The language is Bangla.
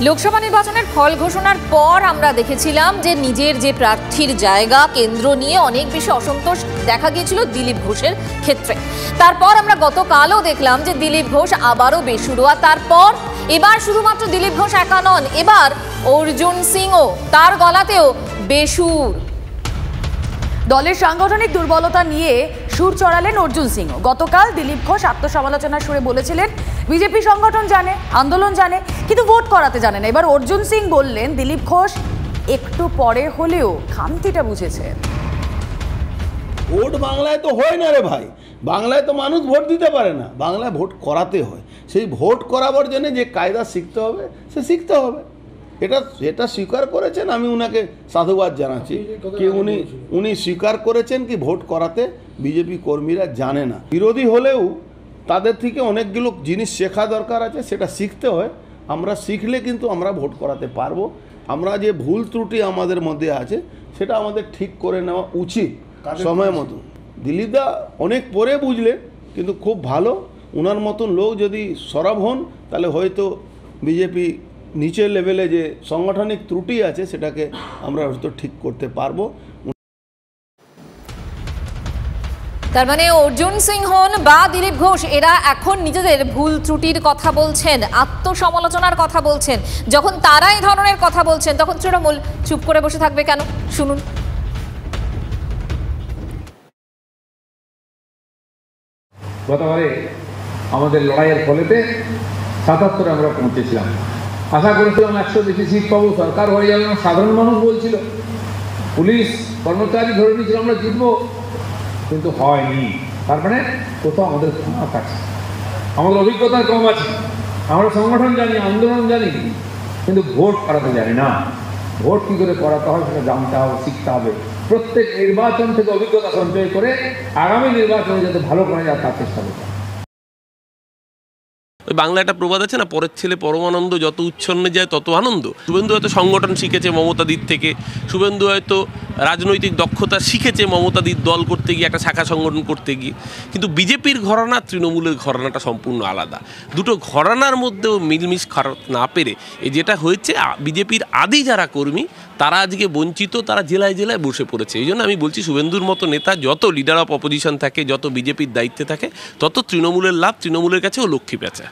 লোকসভা নির্বাচনের ফল ঘোষণার পর আমরা দেখেছিলাম যে নিজের যে প্রার্থীর জায়গা কেন্দ্র নিয়ে অনেক বেশি অসন্তোষ দেখা গিয়েছিল দিলীপ ঘোষের ক্ষেত্রে। তারপর আমরা গতকালও দেখলাম যে দিলীপ ঘোষ আবারও বেসুরোয়া। তারপর এবার শুধুমাত্র দিলীপ ঘোষ একা নন, এবার অর্জুন সিংও, তার গলাতেও বেসুর। দলের সাংগঠনিক দুর্বলতা নিয়ে সুর চড়ালেন অর্জুন সিংও। গতকাল দিলীপ ঘোষ আত্মসমালোচনার সুরে বলেছিলেন বিজেপি সংগঠন জানে, আন্দোলন জানে, কিন্তু ভোট করাতে জানে না। এবার অর্জুন সিং বললেন দিলীপ ঘোষ একটু পরে হলেও খামতিটা বুঝেছে। ভোট বাংলায় তো হয় না রে ভাই, বাংলায় তো মানুষ ভোট দিতে পারে না, বাংলায় ভোট করাতে হয়। সেই ভোট করাবার জন্য যে কায়দা শিখতে হবে সে শিখতে হবে, এটা স্বীকার করেছেন। আমি উনাকে সাধুবাদ জানাচ্ছি কি উনি স্বীকার করেছেন কি ভোট করাতে বিজেপি কর্মীরা জানে না। বিরোধী হলেও তাদের থেকে অনেকগুলো জিনিস শেখা দরকার আছে, সেটা শিখতে হয়। আমরা শিখলে কিন্তু আমরা ভোট করাতে পারবো। আমরা যে ভুল ত্রুটি আমাদের মধ্যে আছে সেটা আমাদের ঠিক করে নেওয়া উচিত সময় মতো। দিলীপদা অনেক পরে বুঝলেন, কিন্তু খুব ভালো। ওনার মতন লোক যদি সরব হন তাহলে হয়তো বিজেপি নিচের লেভেলে যে সাংগঠনিক ত্রুটি আছে সেটাকে আমরা হয়তো ঠিক করতে পারবো। তার মানে অর্জুন সিং হন বা দিলীপ ঘোষ, এরা এখন নিজেদের ভুল ত্রুটির কথা বলছেন, আত্মসমালোচনার কথা বলছেন। যখন তারা এই ধরনের কথা বলছেন তখন তৃণমূল চুপ করে বসে থাকবে কেন? শুনুন। গতবারে আমাদের লড়াইয়ের ফলেতে ৭৭ আমরা পৌঁছেছিলাম। আশা করেছিলাম 100 বেশি সিট পাবো, সরকার হয়ে যাবে। সাধারণ মানুষ বলছিল, পুলিশ কর্মচারী ধরে নিয়েছিল আমরা জিতবো, কিন্তু হয়নি। তার মানে কোথাও আমাদের ফাঁক আছে, আমাদের অভিজ্ঞতা কম আছে। আমরা সংগঠন জানি, আন্দোলন জানি, কিন্তু ভোট করাতে জানি না। ভোট কী করে করাতে হয় সেটা জানতে হবে, শিখতে হবে। প্রত্যেক নির্বাচন থেকে অভিজ্ঞতা সঞ্চয় করে আগামী নির্বাচনে যাতে ভালো করা যায় তার চেষ্টা করতে হবে। ওই বাংলা একটা প্রবাদ আছে না, পরের ছেলে পরমানন্দ, যত উচ্ছন্নে যায় তত আনন্দ। শুভেন্দু হয়তো সংগঠন শিখেছে মমতাদির থেকে, শুভেন্দু হয়তো রাজনৈতিক দক্ষতা শিখেছে মমতাদির দল করতে গিয়ে, একটা শাখা সংগঠন করতে গিয়ে। কিন্তু বিজেপির ঘরানা তৃণমূলের ঘরানাটা সম্পূর্ণ আলাদা। দুটো ঘরানার মধ্যেও মিলমিশ করাতে না পেরে যেটা হয়েছে, বিজেপির আদি যারা কর্মী তারা আজকে বঞ্চিত, তারা জেলায় জেলায় বসে পড়েছে। এই জন্য আমি বলছি শুভেন্দুর মতো নেতা যত লিডার অফ অপোজিশন থাকে, যত বিজেপির দায়িত্বে থাকে, তত তৃণমূলের লাভ, তৃণমূলের কাছেও লক্ষ্মী পেঁচা।